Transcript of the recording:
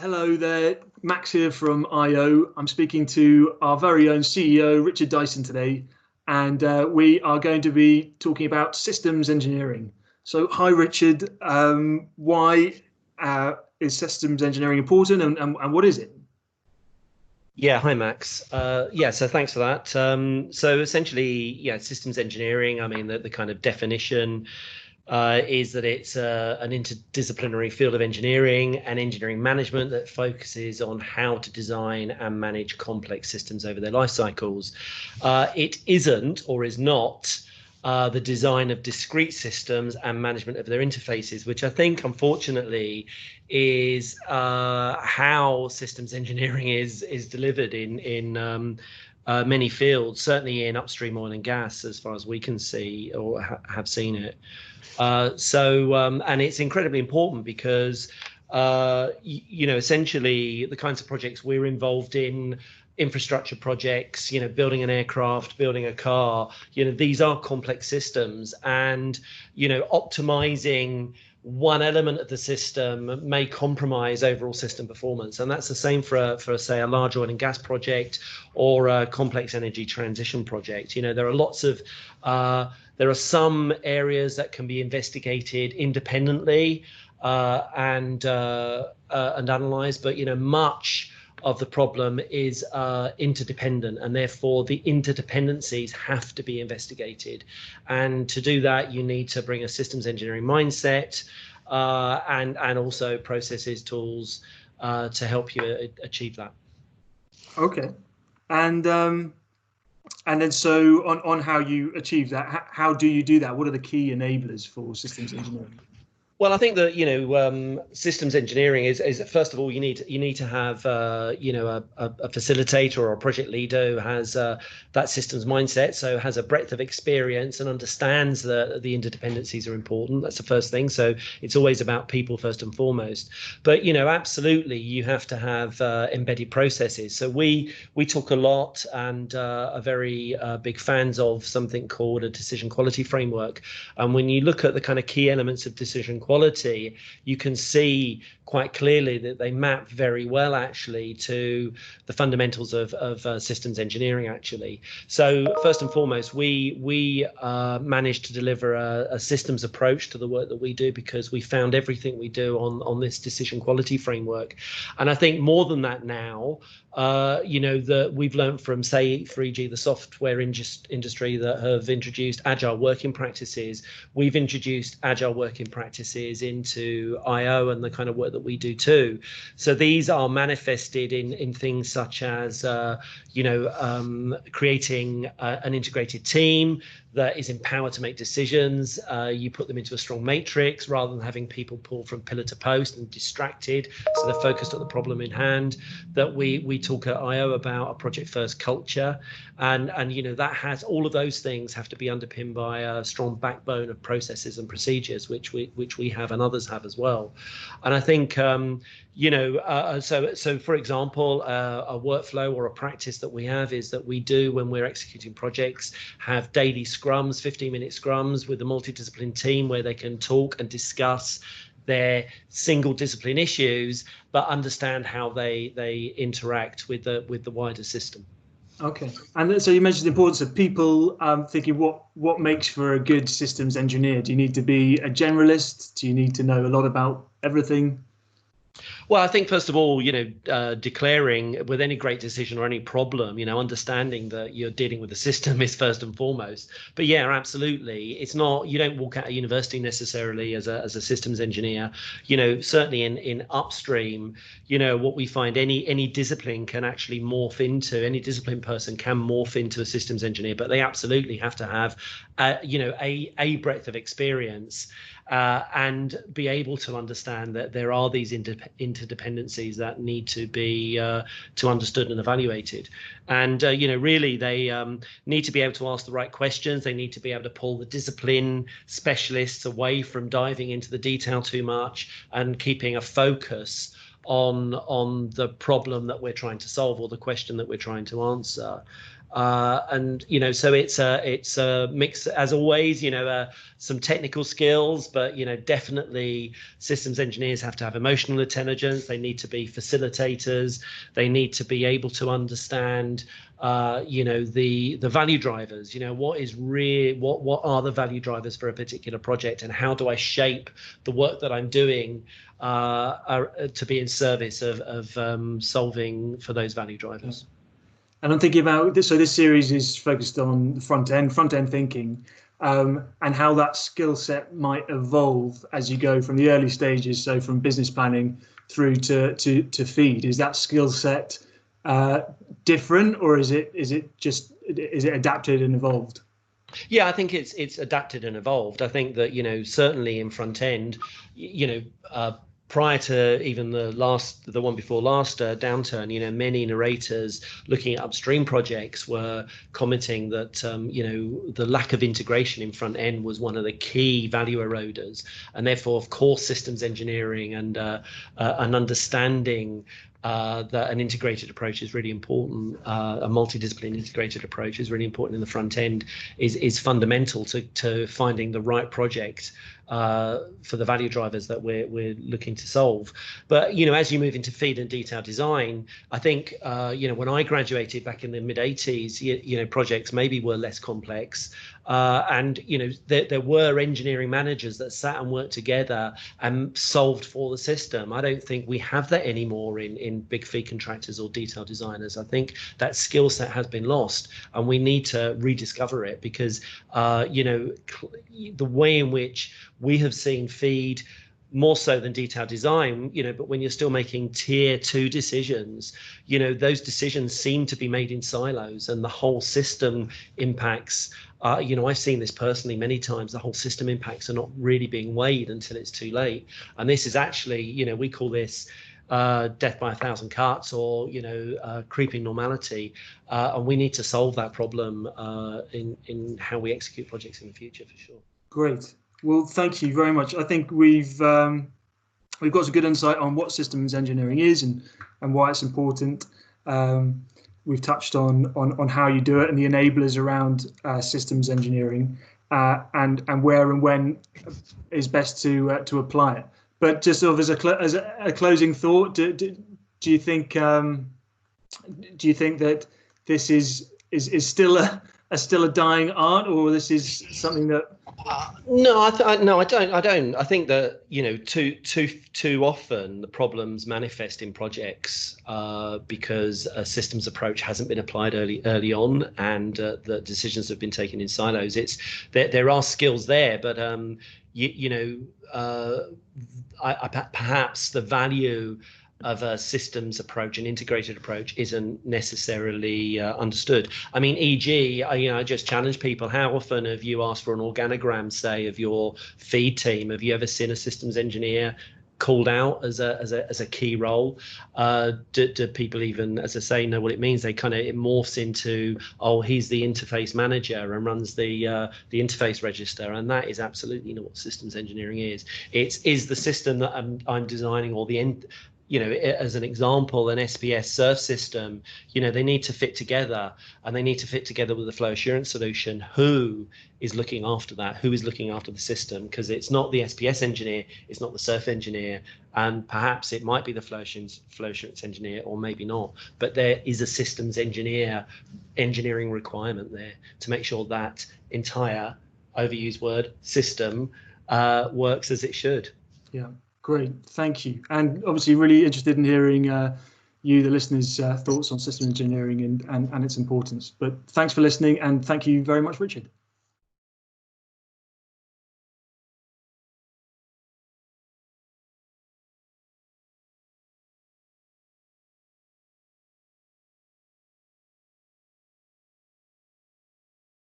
Hello there, Max here from IO. I'm speaking to our very own CEO, Richard Dyson, today, and we are going to be talking about systems engineering. So, hi, Richard. Why is systems engineering important, and what is it? Yeah, hi Max. So thanks for that. So essentially, systems engineering, I mean, the kind of definition is that it's an interdisciplinary field of engineering and engineering management that focuses on how to design and manage complex systems over their life cycles. It isn't or is not the design of discrete systems and management of their interfaces, which I think, unfortunately, is how systems engineering is delivered in many fields, certainly in upstream oil and gas, as far as we can see or have seen it. And it's incredibly important because, essentially the kinds of projects we're involved in, infrastructure projects, building an aircraft, building a car, these are complex systems, and, optimizing one element of the system may compromise overall system performance. And that's the same for say, a large oil and gas project or a complex energy transition project. There are some areas that can be investigated independently and analyzed, but much of the problem is interdependent, and therefore the interdependencies have to be investigated. And to do that, you need to bring a systems engineering mindset and also processes, tools to help you achieve that. Okay, and then so on how you achieve that, how do you do that? What are the key enablers for systems engineering? Well, I think that systems engineering is first of all you need to have a facilitator or a project leader who has that systems mindset, so has a breadth of experience and understands that the interdependencies are important. That's the first thing. So it's always about people first and foremost. But absolutely you have to have embedded processes. So we talk a lot and are very big fans of something called a decision quality framework. And when you look at the kind of key elements of decision quality, you can see quite clearly that they map very well actually to the fundamentals of systems engineering actually. So first and foremost, we managed to deliver a systems approach to the work that we do because we found everything we do on this decision quality framework. And I think more than that now, that we've learned from, say, 3G, the software industry that have introduced agile working practices. We've introduced agile working practices into IO and the kind of work that we do too. So these are manifested in things such as, creating an integrated team that is empowered to make decisions. You put them into a strong matrix rather than having people pull from pillar to post and distracted. So they're focused on the problem in hand. That we talk at IO about a project first culture, and that has all of those things have to be underpinned by a strong backbone of processes and procedures, which we have and others have as well. And I think so for example, a workflow or a practice that we have is that we do, when we're executing projects, have daily scrums, 15-minute scrums with the multidiscipline team where they can talk and discuss their single discipline issues, but understand how they interact with the wider system. Okay, and then, so you mentioned the importance of people. Thinking what makes for a good systems engineer? Do you need to be a generalist? Do you need to know a lot about everything? Well, I think first of all, declaring with any great decision or any problem, understanding that you're dealing with the system is first and foremost. But yeah, absolutely, it's not, you don't walk out of university necessarily as a systems engineer. Certainly in upstream, what we find, any discipline can actually morph into, any discipline person can morph into a systems engineer, but they absolutely have to have a breadth of experience. And be able to understand that there are these interdependencies that need to be to understood and evaluated. And really they need to be able to ask the right questions. They need to be able to pull the discipline specialists away from diving into the detail too much and keeping a focus on the problem that we're trying to solve or the question that we're trying to answer. And so it's a mix, as always. Some technical skills, but definitely systems engineers have to have emotional intelligence. They need to be facilitators. They need to be able to understand the value drivers. What are the value drivers for a particular project, and how do I shape the work that I'm doing to be in service of solving for those value drivers. And I'm thinking about this. So this series is focused on the front end thinking, and how that skill set might evolve as you go from the early stages. So from business planning through to feed. Is that skill set different, or is it adapted and evolved? Yeah, I think it's adapted and evolved. I think that certainly in front end, prior to even the one before last downturn, many narrators looking at upstream projects were commenting that the lack of integration in front end was one of the key value eroders, and therefore, of course, systems engineering and an understanding that an integrated approach is really important. A multidisciplinary integrated approach is really important in the front end. Is fundamental to finding the right project for the value drivers that we're looking to solve. But as you move into feed and detailed design, I think when I graduated back in the mid 80s, projects maybe were less complex, and there were engineering managers that sat and worked together and solved for the system. I don't think we have that anymore in big feed contractors or detailed designers. I think that skill set has been lost, and we need to rediscover it, because the way in which we have seen feed more so than detailed design, but when you're still making tier 2 decisions, those decisions seem to be made in silos, and the whole system impacts, I've seen this personally many times, the whole system impacts are not really being weighed until it's too late. And this is actually, we call this death by 1,000 cuts, or creeping normality, and we need to solve that problem in how we execute projects in the future, for sure. Great. Well, thank you very much. I think we've got some good insight on what systems engineering is and why it's important. We've touched on how you do it and the enablers around systems engineering, and where and when is best to apply it. But just sort of as a closing thought, do you think that this is still a dying art, or this is something that? No, I don't. I think that too often the problems manifest in projects because a systems approach hasn't been applied early on, and the decisions have been taken in silos. There are skills there, but perhaps the value of a systems approach, an integrated approach, isn't necessarily understood. I mean, e.g., I just challenge people: how often have you asked for an organogram, say, of your feed team? Have you ever seen a systems engineer called out as a key role? Do people even, as I say, know what it means? It morphs into, oh, he's the interface manager and runs the interface register, and that is absolutely not what systems engineering is. Is the system that I'm designing, or the end, as an example, an SPS surf system, they need to fit together, and they need to fit together with a flow assurance solution. Who is looking after that? Who is looking after the system? Because it's not the SPS engineer, it's not the surf engineer, and perhaps it might be the flow assurance engineer, or maybe not. But there is a systems engineering requirement there to make sure that entire, overused word, system works as it should. Yeah. Great, thank you. And obviously really interested in hearing you, the listeners' thoughts on systems engineering and its importance. But thanks for listening, and thank you very much, Richard.